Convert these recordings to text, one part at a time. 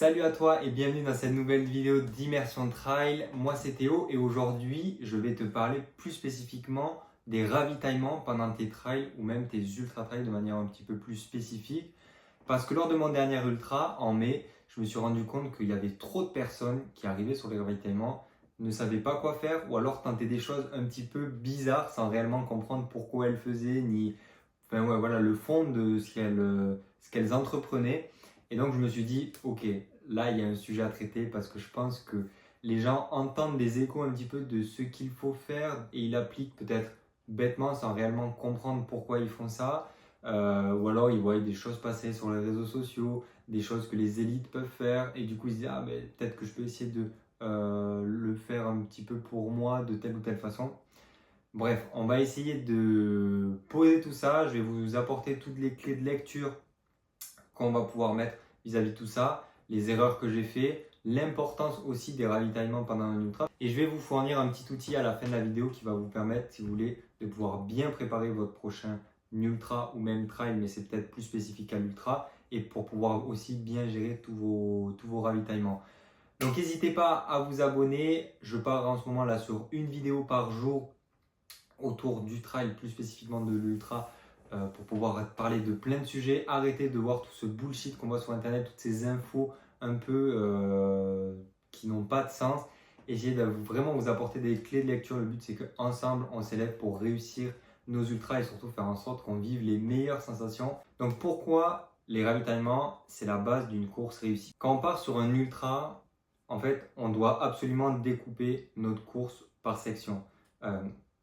Salut à toi et bienvenue dans cette nouvelle vidéo d'Immersion Trail. Moi c'est Théo et aujourd'hui je vais te parler plus spécifiquement des ravitaillements pendant tes trails ou même tes ultra trails de manière un petit peu plus spécifique. Parce que lors de mon dernier ultra en mai, je me suis rendu compte qu'il y avait trop de personnes qui arrivaient sur les ravitaillements, ne savaient pas quoi faire ou alors tentaient des choses un petit peu bizarres sans réellement comprendre pourquoi elles faisaient ni voilà, le fond de ce qu'elles entreprenaient. Et donc je me suis dit, ok, là il y a un sujet à traiter parce que je pense que les gens entendent des échos un petit peu de ce qu'il faut faire et ils l'appliquent peut-être bêtement sans réellement comprendre pourquoi ils font ça. Ou alors ils voient des choses passer sur les réseaux sociaux, des choses que les élites peuvent faire et du coup ils se disent, ah ben peut-être que je peux essayer de le faire un petit peu pour moi de telle ou telle façon. Bref, on va essayer de poser tout ça. Je vais vous apporter toutes les clés de lecture qu'on va pouvoir mettre vis-à-vis de tout ça, les erreurs que j'ai fait, l'importance aussi des ravitaillements pendant un ultra. Et je vais vous fournir un petit outil à la fin de la vidéo qui va vous permettre, si vous voulez, de pouvoir bien préparer votre prochain ultra ou même trail, mais c'est peut-être plus spécifique à l'ultra, et pour pouvoir aussi bien gérer tous vos ravitaillements. Donc n'hésitez pas à vous abonner. Je pars en ce moment là sur une vidéo par jour autour du trail, plus spécifiquement de l'ultra, pour pouvoir parler de plein de sujets. Arrêtez de voir tout ce bullshit qu'on voit sur internet, toutes ces infos un peu qui n'ont pas de sens. Essayez de vraiment vous apporter des clés de lecture. Le but c'est qu'ensemble on s'élève pour réussir nos ultras et surtout faire en sorte qu'on vive les meilleures sensations. Donc pourquoi les ravitaillements, c'est la base d'une course réussie. Quand on part sur un ultra, en fait, on doit absolument découper notre course par section.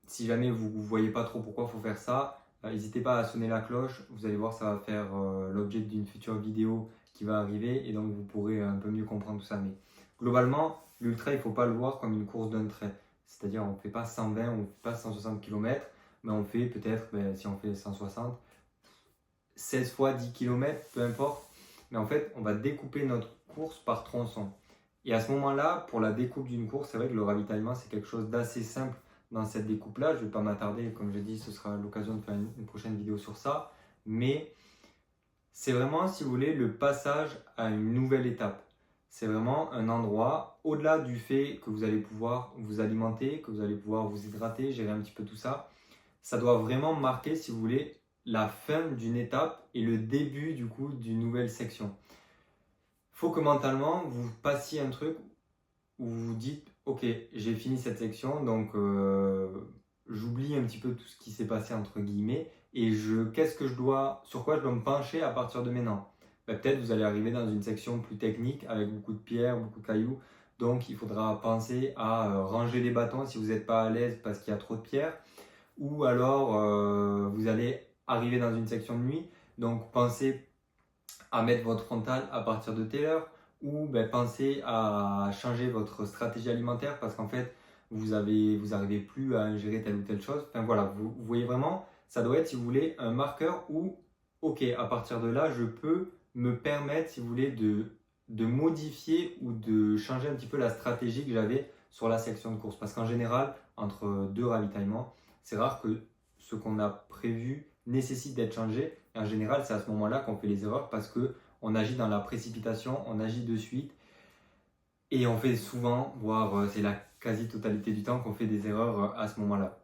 Si jamais vous ne voyez pas trop pourquoi il faut faire ça, n'hésitez pas à sonner la cloche. Vous allez voir, ça va faire l'objet d'une future vidéo qui va arriver et donc vous pourrez un peu mieux comprendre tout ça. Mais globalement, l'ultra, il ne faut pas le voir comme une course d'un trait. C'est-à-dire, on ne fait pas 120, on ne fait pas 160 km, mais on fait peut-être, si on fait 160, 16 fois 10 km, peu importe. Mais en fait, on va découper notre course par tronçon. Et à ce moment-là, pour la découpe d'une course, c'est vrai que le ravitaillement, c'est quelque chose d'assez simple dans cette découpe-là. Je ne vais pas m'attarder, comme j'ai dit, ce sera l'occasion de faire une prochaine vidéo sur ça. Mais c'est vraiment, si vous voulez, le passage à une nouvelle étape. C'est vraiment un endroit, au-delà du fait que vous allez pouvoir vous alimenter, que vous allez pouvoir vous hydrater, gérer un petit peu tout ça, ça doit vraiment marquer, si vous voulez, la fin d'une étape et le début du coup d'une nouvelle section. Il faut que mentalement, vous passiez un truc où vous vous dites, ok, j'ai fini cette section, donc j'oublie un petit peu tout ce qui s'est passé entre guillemets et sur quoi je dois me pencher à partir de maintenant. Peut-être vous allez arriver dans une section plus technique avec beaucoup de pierres, beaucoup de cailloux, donc il faudra penser à ranger les bâtons si vous n'êtes pas à l'aise parce qu'il y a trop de pierres, ou alors vous allez arriver dans une section de nuit, donc pensez à mettre votre frontal à partir de telle heure, ou pensez à changer votre stratégie alimentaire parce qu'en fait vous n'arrivez plus à ingérer telle ou telle chose. Enfin voilà, vous voyez vraiment, ça doit être, si vous voulez, un marqueur où, ok, à partir de là, je peux me permettre, si vous voulez, de modifier ou de changer un petit peu la stratégie que j'avais sur la section de course. Parce qu'en général, entre deux ravitaillements, c'est rare que ce qu'on a prévu nécessite d'être changé. Et en général, c'est à ce moment-là qu'on fait les erreurs parce qu'on agit dans la précipitation, on agit de suite. Et on fait souvent, voire c'est la quasi-totalité du temps qu'on fait des erreurs à ce moment-là.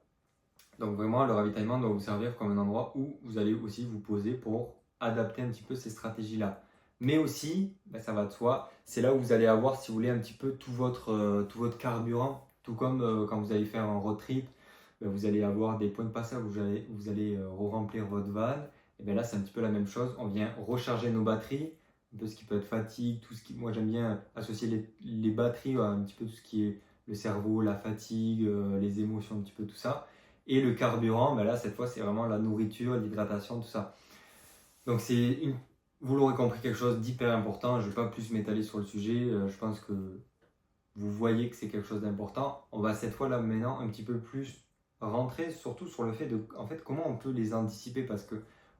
Donc vraiment, le ravitaillement doit vous servir comme un endroit où vous allez aussi vous poser pour adapter un petit peu ces stratégies-là. Mais aussi, ça va de soi, c'est là où vous allez avoir, si vous voulez, un petit peu tout votre carburant. Tout comme quand vous allez faire un road trip, vous allez avoir des points de passage où vous allez re-remplir votre van. Et bien là, c'est un petit peu la même chose. On vient recharger nos batteries, un peu ce qui peut être fatigue, moi j'aime bien associer les batteries à un petit peu tout ce qui est le cerveau, la fatigue, les émotions, un petit peu tout ça. Et le carburant, là cette fois c'est vraiment la nourriture, l'hydratation, tout ça. Donc vous l'aurez compris, quelque chose d'hyper important. Je ne vais pas plus m'étaler sur le sujet. Je pense que vous voyez que c'est quelque chose d'important. On va cette fois là maintenant un petit peu plus rentrer surtout sur le fait de en fait comment on peut les anticiper parce que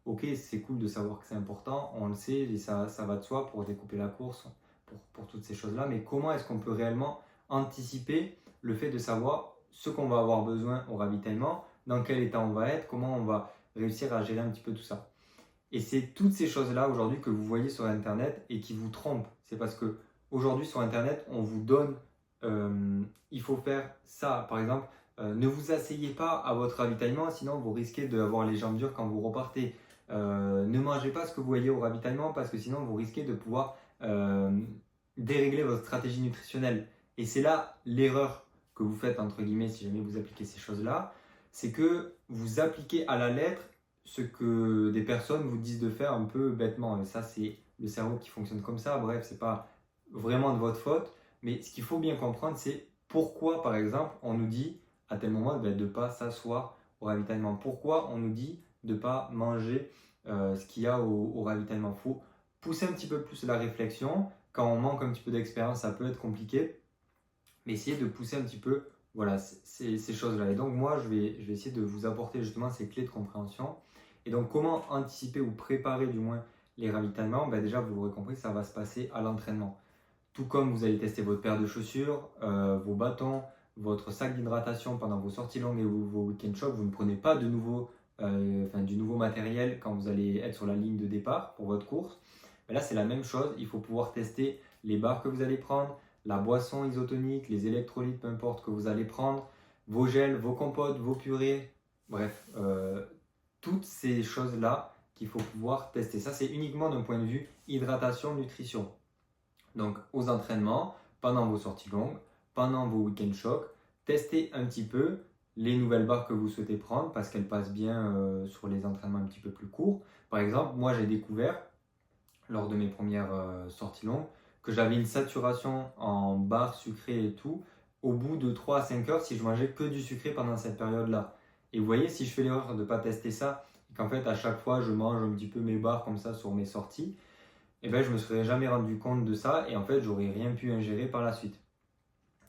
ok, c'est cool de savoir que c'est important, on le sait et ça va de soi pour découper la course, pour toutes ces choses là, mais comment est-ce qu'on peut réellement anticiper le fait de savoir ce qu'on va avoir besoin au ravitaillement, dans quel état on va être, comment on va réussir à gérer un petit peu tout ça. Et c'est toutes ces choses-là aujourd'hui que vous voyez sur internet et qui vous trompent. C'est parce que aujourd'hui sur Internet, on vous donne, il faut faire ça. Par exemple, ne vous asseyez pas à votre ravitaillement, sinon vous risquez d'avoir les jambes dures quand vous repartez. Ne mangez pas ce que vous voyez au ravitaillement parce que sinon vous risquez de pouvoir dérégler votre stratégie nutritionnelle. Et c'est là l'erreur que vous faites, entre guillemets, si jamais vous appliquez ces choses-là, c'est que vous appliquez à la lettre ce que des personnes vous disent de faire un peu bêtement. Et ça, c'est le cerveau qui fonctionne comme ça. Bref, c'est pas vraiment de votre faute. Mais ce qu'il faut bien comprendre, c'est pourquoi, par exemple, on nous dit à tel moment de ne pas s'asseoir au ravitaillement. Pourquoi on nous dit de ne pas manger ce qu'il y a au ravitaillement. Il faut pousser un petit peu plus la réflexion. Quand on manque un petit peu d'expérience, ça peut être compliqué. Mais essayer de pousser un petit peu voilà, ces choses-là. Et donc moi, je vais essayer de vous apporter justement ces clés de compréhension. Et donc comment anticiper ou préparer du moins les ravitaillements, déjà vous l'aurez compris, ça va se passer à l'entraînement. Tout comme vous allez tester votre paire de chaussures, vos bâtons, votre sac d'hydratation pendant vos sorties longues et vos week-end shocks, vous ne prenez pas du nouveau matériel quand vous allez être sur la ligne de départ pour votre course. Mais là, c'est la même chose. Il faut pouvoir tester les barres que vous allez prendre, la boisson isotonique, les électrolytes, peu importe que vous allez prendre, vos gels, vos compotes, vos purées. Bref, toutes ces choses-là qu'il faut pouvoir tester. Ça, c'est uniquement d'un point de vue hydratation, nutrition. Donc, aux entraînements, pendant vos sorties longues, pendant vos week-end shocks, testez un petit peu les nouvelles barres que vous souhaitez prendre parce qu'elles passent bien sur les entraînements un petit peu plus courts. Par exemple, moi j'ai découvert lors de mes premières sorties longues que j'avais une saturation en barres sucrées et tout au bout de 3 à 5 heures si je mangeais que du sucré pendant cette période-là. Et vous voyez, si je fais l'erreur de ne pas tester ça, et qu'en fait à chaque fois je mange un petit peu mes barres comme ça sur mes sorties, je ne me serais jamais rendu compte de ça et en fait j'aurais rien pu ingérer par la suite.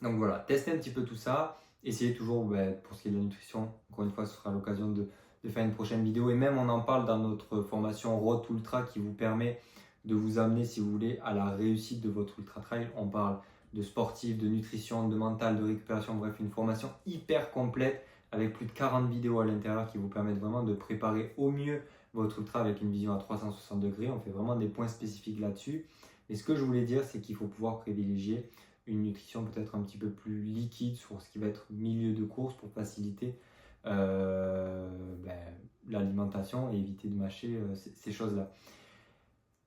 Donc voilà, testez un petit peu tout ça, essayez toujours, pour ce qui est de la nutrition, encore une fois ce sera l'occasion de faire une prochaine vidéo et même on en parle dans notre formation Road to Ultra qui vous permet de vous amener si vous voulez à la réussite de votre ultra trail. On parle de sportif, de nutrition, de mental, de récupération, bref une formation hyper complète avec plus de 40 vidéos à l'intérieur qui vous permettent vraiment de préparer au mieux votre ultra avec une vision à 360 degrés. On fait vraiment des points spécifiques là-dessus. Et ce que je voulais dire, c'est qu'il faut pouvoir privilégier une nutrition peut-être un petit peu plus liquide sur ce qui va être milieu de course pour faciliter l'alimentation et éviter de mâcher ces choses-là.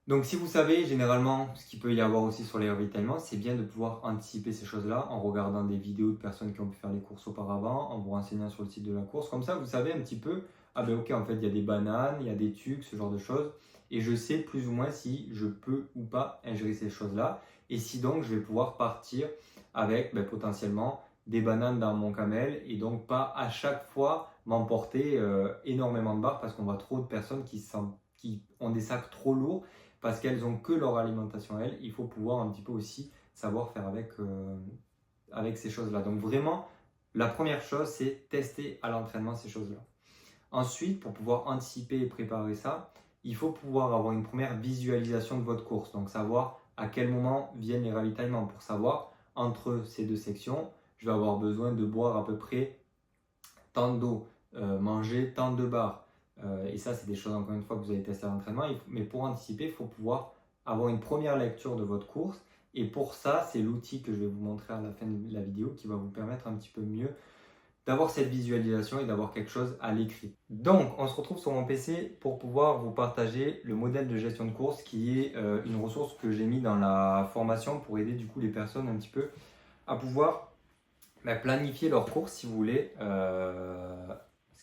Donc si vous savez généralement ce qu'il peut y avoir aussi sur les ravitaillements, c'est bien de pouvoir anticiper ces choses-là en regardant des vidéos de personnes qui ont pu faire les courses auparavant, en vous renseignant sur le site de la course. Comme ça, vous savez un petit peu, ok, en fait, il y a des bananes, il y a des tucs, ce genre de choses. Et je sais plus ou moins si je peux ou pas ingérer ces choses-là. Et si donc, je vais pouvoir partir avec potentiellement des bananes dans mon camel et donc pas à chaque fois m'emporter énormément de barres parce qu'on voit trop de personnes qui ont des sacs trop lourds parce qu'elles ont que leur alimentation elles. Il faut pouvoir un petit peu aussi savoir faire avec ces choses-là. Donc vraiment, la première chose, c'est tester à l'entraînement ces choses-là. Ensuite, pour pouvoir anticiper et préparer ça, il faut pouvoir avoir une première visualisation de votre course. Donc savoir à quel moment viennent les ravitaillements pour savoir entre ces deux sections, je vais avoir besoin de boire à peu près tant d'eau, manger tant de barres. Et ça, c'est des choses, encore une fois, que vous allez tester à l'entraînement. Mais pour anticiper, il faut pouvoir avoir une première lecture de votre course. Et pour ça, c'est l'outil que je vais vous montrer à la fin de la vidéo qui va vous permettre un petit peu mieux d'avoir cette visualisation et d'avoir quelque chose à l'écrit. Donc, on se retrouve sur mon PC pour pouvoir vous partager le modèle de gestion de course qui est une ressource que j'ai mis dans la formation pour aider du coup les personnes un petit peu à pouvoir planifier leur course si vous voulez.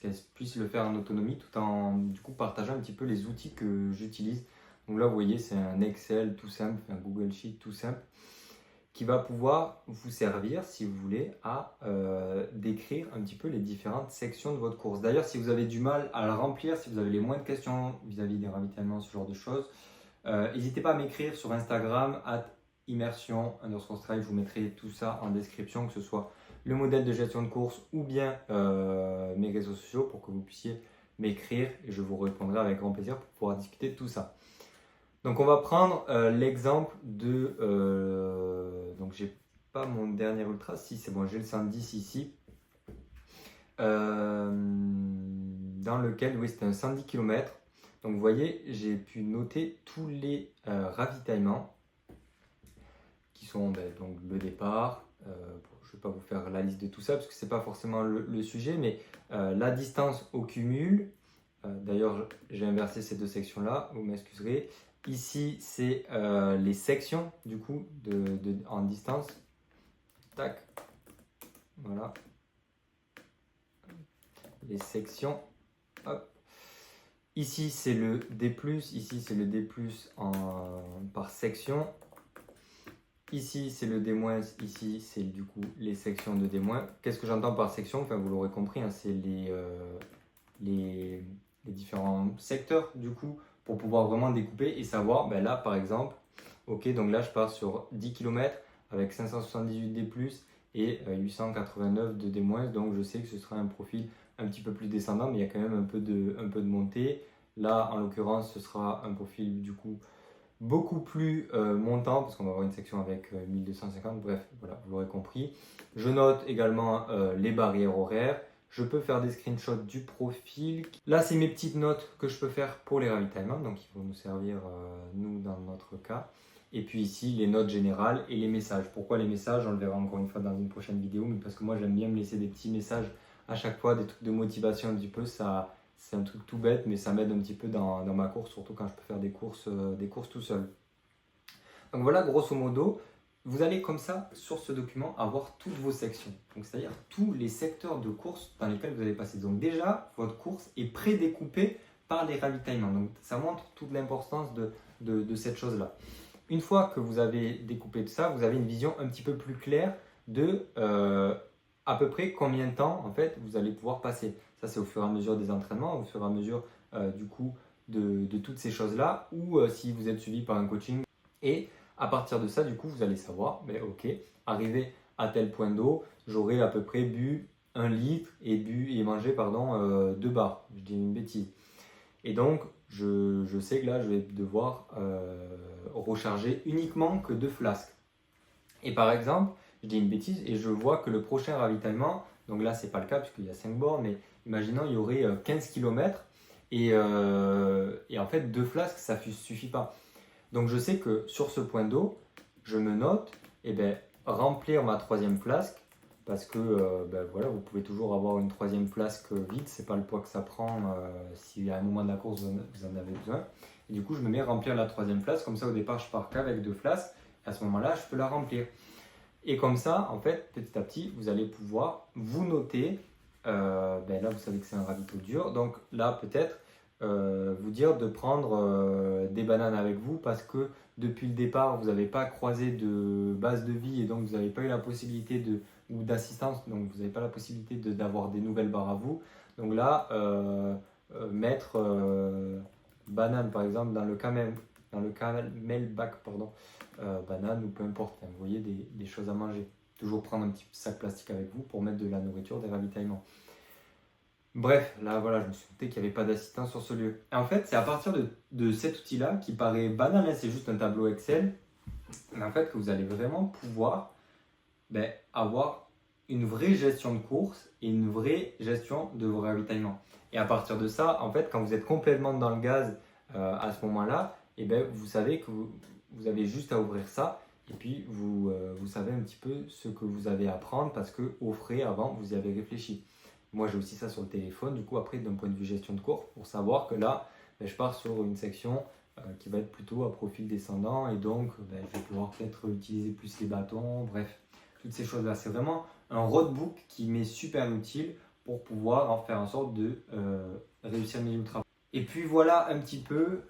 Qu'elles puissent le faire en autonomie tout en du coup partageant un petit peu les outils que j'utilise. Donc là vous voyez c'est un Excel tout simple, un Google Sheet tout simple qui va pouvoir vous servir si vous voulez à décrire un petit peu les différentes sections de votre course. D'ailleurs si vous avez du mal à le remplir, si vous avez les moindres questions vis-à-vis des ravitaillements, ce genre de choses, n'hésitez pas à m'écrire sur Instagram @immersion_trail, je vous mettrai tout ça en description, que ce soit le modèle de gestion de course ou bien mes réseaux sociaux pour que vous puissiez m'écrire et je vous répondrai avec grand plaisir pour pouvoir discuter de tout ça. Donc on va prendre l'exemple de... donc j'ai pas mon dernier ultra, si c'est bon, j'ai le 110 ici. Dans lequel, oui c'était un 110 km. Donc vous voyez, j'ai pu noter tous les ravitaillements sont donc le départ. Je ne vais pas vous faire la liste de tout ça parce que ce n'est pas forcément le sujet, mais la distance au cumul. D'ailleurs, j'ai inversé ces deux sections-là, vous m'excuserez. Ici, c'est les sections du coup en distance. Tac, voilà. Les sections. Hop. Ici, c'est le D+, ici, c'est le D+, par section. Ici, c'est le D-, ici, c'est du coup les sections de D-. Qu'est-ce que j'entends par section? Enfin, vous l'aurez compris, hein, c'est les différents secteurs, du coup, pour pouvoir vraiment découper et savoir, là, par exemple, ok, donc là, je pars sur 10 km avec 578 D+, et 889 de D-, donc je sais que ce sera un profil un petit peu plus descendant, mais il y a quand même un peu de montée. Là, en l'occurrence, ce sera un profil du coup beaucoup plus montant, parce qu'on va avoir une section avec 1250, bref, voilà, vous l'aurez compris. Je note également les barrières horaires. Je peux faire des screenshots du profil. Là, c'est mes petites notes que je peux faire pour les ravitaillements, donc ils vont nous servir, nous, dans notre cas. Et puis ici, les notes générales et les messages. Pourquoi les messages? On le verra encore une fois dans une prochaine vidéo, mais parce que moi, j'aime bien me laisser des petits messages à chaque fois, des trucs de motivation un petit peu. Ça, c'est un truc tout bête, mais ça m'aide un petit peu dans ma course, surtout quand je peux faire des courses tout seul. Donc voilà, grosso modo, vous allez comme ça, sur ce document, avoir toutes vos sections. Donc c'est-à-dire tous les secteurs de course dans lesquels vous allez passer. Donc déjà, votre course est prédécoupée par les ravitaillements. Donc ça montre toute l'importance de cette chose-là. Une fois que vous avez découpé tout ça, vous avez une vision un petit peu plus claire de à peu près combien de temps en fait vous allez pouvoir passer. Ça, c'est au fur et à mesure des entraînements, au fur et à mesure du coup de toutes ces choses-là, ou si vous êtes suivi par un coaching. Et à partir de ça, du coup, vous allez savoir, ok, arrivé à tel point d'eau, j'aurai à peu près bu 1 litre et mangé 2 barres. Je dis une bêtise. Et donc, je sais que là, je vais devoir recharger uniquement que 2 flasques. Et par exemple, je dis une bêtise et je vois que le prochain ravitaillement, donc là, c'est pas le cas puisqu'il y a 5 bornes, mais imaginons, il y aurait 15 km et en fait, 2 flasques, ça ne suffit pas. Donc, je sais que sur ce point d'eau, je me note, remplir ma 3e flasque parce que voilà, vous pouvez toujours avoir une 3e flasque vide, c'est pas le poids que ça prend si à un moment de la course vous en avez besoin. Et du coup, je me mets à remplir la 3e flasque, comme ça au départ, je pars qu'avec 2 flasques, et à ce moment-là, je peux la remplir. Et comme ça, en fait, petit à petit, vous allez pouvoir vous noter, là vous savez que c'est un ravito dur, donc là peut-être vous dire de prendre des bananes avec vous parce que depuis le départ, vous n'avez pas croisé de base de vie et donc vous n'avez pas eu la possibilité ou d'assistance, donc vous n'avez pas la possibilité d'avoir des nouvelles barres à vous. Donc là, mettre banane par exemple dans le camelback, banane ou peu importe, vous voyez, des choses à manger. Toujours prendre un petit sac plastique avec vous pour mettre de la nourriture, des ravitaillements. Bref, là voilà, je me suis douté qu'il n'y avait pas d'assistance sur ce lieu. Et en fait, c'est à partir de cet outil-là qui paraît banal, c'est juste un tableau Excel, mais en fait que vous allez vraiment pouvoir avoir une vraie gestion de course et une vraie gestion de vos ravitaillements. Et à partir de ça, en fait, quand vous êtes complètement dans le gaz à ce moment-là, vous savez que vous avez juste à ouvrir ça et puis vous savez un petit peu ce que vous avez à prendre parce que au frais avant, vous y avez réfléchi. Moi, j'ai aussi ça sur le téléphone, du coup, après, d'un point de vue gestion de course, pour savoir que là, je pars sur une section qui va être plutôt à profil descendant et donc, je vais pouvoir peut-être utiliser plus les bâtons, bref, toutes ces choses-là. C'est vraiment un roadbook qui m'est super utile pour pouvoir en faire en sorte de réussir mes ultras. Et puis voilà un petit peu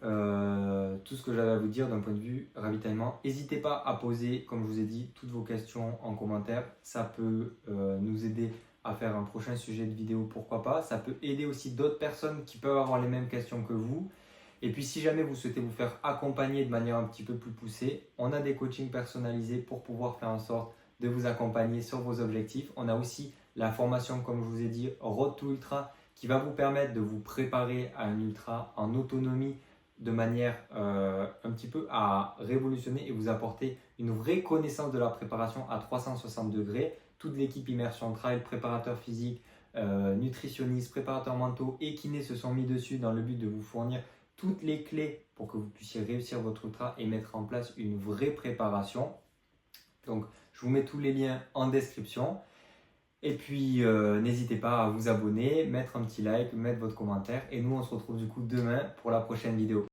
tout ce que j'avais à vous dire d'un point de vue ravitaillement. N'hésitez pas à poser, comme je vous ai dit, toutes vos questions en commentaire. Ça peut nous aider à faire un prochain sujet de vidéo, pourquoi pas. Ça peut aider aussi d'autres personnes qui peuvent avoir les mêmes questions que vous. Et puis si jamais vous souhaitez vous faire accompagner de manière un petit peu plus poussée, on a des coachings personnalisés pour pouvoir faire en sorte de vous accompagner sur vos objectifs. On a aussi la formation, comme je vous ai dit, Road to Ultra, qui va vous permettre de vous préparer à un ultra en autonomie de manière un petit peu à révolutionner et vous apporter une vraie connaissance de la préparation à 360 degrés. Toute l'équipe Immersion Trail, préparateur physique, nutritionniste, préparateur mentaux et kinés se sont mis dessus dans le but de vous fournir toutes les clés pour que vous puissiez réussir votre ultra et mettre en place une vraie préparation. Donc je vous mets tous les liens en description. Et puis n'hésitez pas à vous abonner, mettre un petit like, mettre votre commentaire. Et nous on se retrouve du coup demain pour la prochaine vidéo.